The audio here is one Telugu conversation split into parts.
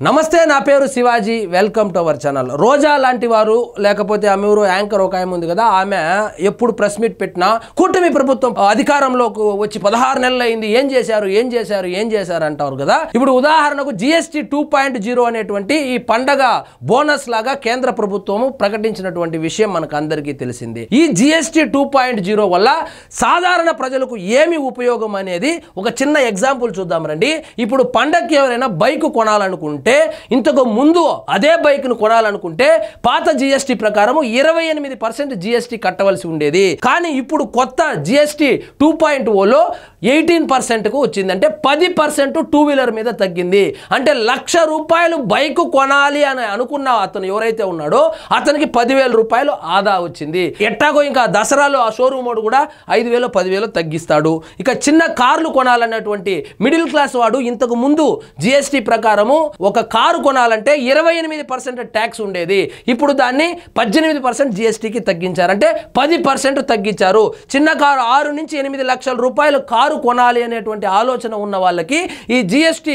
నమస్తే, నా పేరు Shivaji. Welcome to our channel. Roja లాంటి వారు, లేకపోతే ఆమె యాంకర్ ఒక ఆమె ఉంది కదా, ఆమె ఎప్పుడు ప్రెస్ మీట్ పెట్టినా కూటమి ప్రభుత్వం అధికారంలోకి వచ్చి 16 నెలలు అయింది, ఏం చేశారు అంటారు కదా. ఇప్పుడు ఉదాహరణకు GST 2.0 అనేటువంటి ఈ పండగ బోనస్ లాగా కేంద్ర ప్రభుత్వము ప్రకటించినటువంటి విషయం మనకు అందరికీ తెలిసింది. ఈ GST 2.0 వల్ల సాధారణ ప్రజలకు ఏమి ఉపయోగం అనేది ఒక చిన్న ఎగ్జాంపుల్ చూద్దాం రండి. ఇప్పుడు పండగకి ఎవరైనా బైక్ కొనాలనుకుంటే, ఇంతకు ముందు అదే బైక్ ను కొనాలనుకుంటే పాత GST ప్రకారం 28% GST కట్టవలసి ఉండేది. కానీ ఇప్పుడు కొత్త GST 2.0లో 18% కు వచ్చింది. అంటే 10% టూ వీలర్ మీద తగ్గింది. అంటే ₹1,00,000 బైక్ కొనాలి అని అనుకున్న అతను ఎవరైతే ఉన్నాడో అతనికి ₹10,000 ఆదా వచ్చింది. ఎట్టాగో ఇంకా దసరాలో ఆ షోరూమ్ వాడు కూడా 5,000 10,000 తగ్గిస్తాడు. ఇక చిన్న కార్లు కొనాలన్నటువంటి మిడిల్ క్లాస్ వాడు ఇంతకు ముందు GST ప్రకారము ఒక కారు కొనాలంటే 28% ట్యాక్స్ ఉండేది. ఇప్పుడు దాన్ని 18% GSTకి తగ్గించారు. అంటే 10% తగ్గించారు. చిన్న కారు 6 నుంచి 8 లక్షల రూపాయలు కారు కొనాలి అనేటువంటి ఆలోచన ఉన్న వాళ్ళకి ఈ GST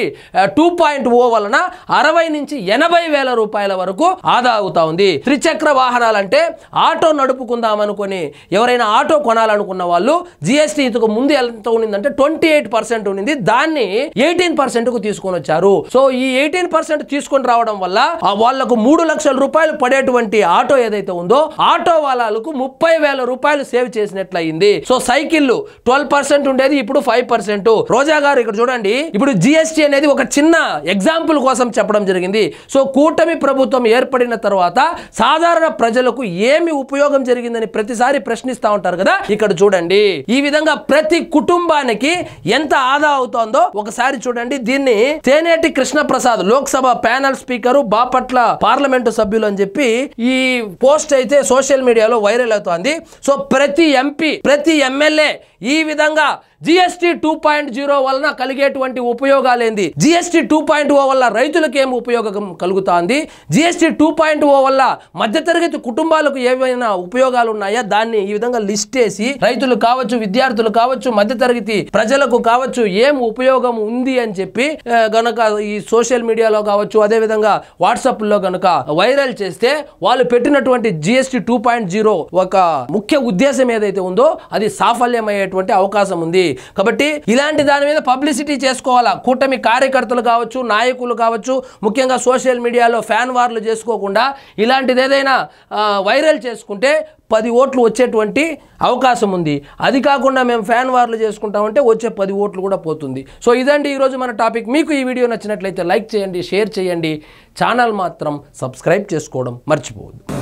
2.0 వలన 60 నుంచి 80 వేల రూపాయల వరకు ఆదా అవుతా ఉంది. త్రిచక్ర వాహనాలంటే ఆటో నడుపుకుందాం అనుకుని ఎవరైనా ఆటో కొనాలనుకున్న వాళ్ళు GST ఇంతకు ముందు ఎంత ఉండిందంటే 28% ఉండింది, దాన్ని 18%కు తీసుకొని వచ్చారు. సో ఈ 18% తీసుకొని రావడం వల్ల వాళ్లకు 3 లక్షల రూపాయలు పడేటువంటి ఆటో ఏదైతే ఉందో ఆటో వాళ్ళకు 30 వేల రూపాయలు సేవ్ చేసినట్లయింది. సో సైకిల్ 12% ఉండేది, ఇప్పుడు 5%. రోజా గారు ఇక్కడ చూడండి, ఇప్పుడు GST అనేది ఒక చిన్న ఎగ్జాంపుల్ కోసం చెప్పడం జరిగింది. సో కూటమి ప్రభుత్వం ఏర్పడిన తర్వాత సాధారణ ప్రజలకు ఏమి ఉపయోగం జరిగిందని ప్రతిసారి ప్రశ్నిస్తా ఉంటారు కదా. ఇక్కడ చూడండి, ఈ విధంగా ప్రతి కుటుంబానికి ఎంత ఆదా అవుతోందో ఒకసారి చూడండి. దీన్ని Teneti Krishnaprasad Lok Sabha panel speaker, Bapatla parliament సభ్యులు అని చెప్పి ఈ పోస్ట్ అయితే సోషల్ మీడియాలో వైరల్ అవుతోంది. సో ప్రతి ఎంపీ, ప్రతి ఎమ్మెల్యే ఈ విధంగా GST 2.0 వలన కలిగేటువంటి ఉపయోగాలేంది, GST 2.0 వల్ల రైతులకు ఏమి ఉపయోగం కలుగుతోంది, GST 2.0 వల్ల మధ్యతరగతి కుటుంబాలకు ఏమైనా ఉపయోగాలు ఉన్నాయా, దాన్ని ఈ విధంగా లిస్ట్ చేసి రైతులు కావచ్చు, విద్యార్థులు కావచ్చు, మధ్యతరగతి ప్రజలకు కావచ్చు ఏం ఉపయోగం ఉంది అని చెప్పి గనక ఈ సోషల్ మీడియాలో కావచ్చు, అదే విధంగా వాట్సాప్ లో గనక వైరల్ చేస్తే వాళ్ళు పెట్టినటువంటి GST 2.0 ఒక ముఖ్య ఉద్దేశం ఏదైతే ఉందో అది సాఫల్యమయ్యేటువంటి అవకాశం ఉంది. కాబట్టి ఇలాంటి దాని మీద పబ్లిసిటీ చేసుకోవాలా. కూటమి కార్యకర్తలు కావచ్చు, నాయకులు కావచ్చు, ముఖ్యంగా సోషల్ మీడియాలో ఫ్యాన్ వార్లు చేసుకోకుండా ఇలాంటిది ఏదైనా వైరల్ చేసుకుంటే 10 ఓట్లు వచ్చేటువంటి అవకాశం ఉంది. అది కాకుండా మేము ఫ్యాన్ వార్లు చేసుకుంటామంటే వచ్చే 10 ఓట్లు కూడా పోతుంది. సో ఇదండి ఈరోజు మన టాపిక్. మీకు ఈ వీడియో నచ్చినట్లయితే లైక్ చేయండి, షేర్ చేయండి, ఛానల్ మాత్రం సబ్స్క్రైబ్ చేసుకోవడం మర్చిపోవద్దు.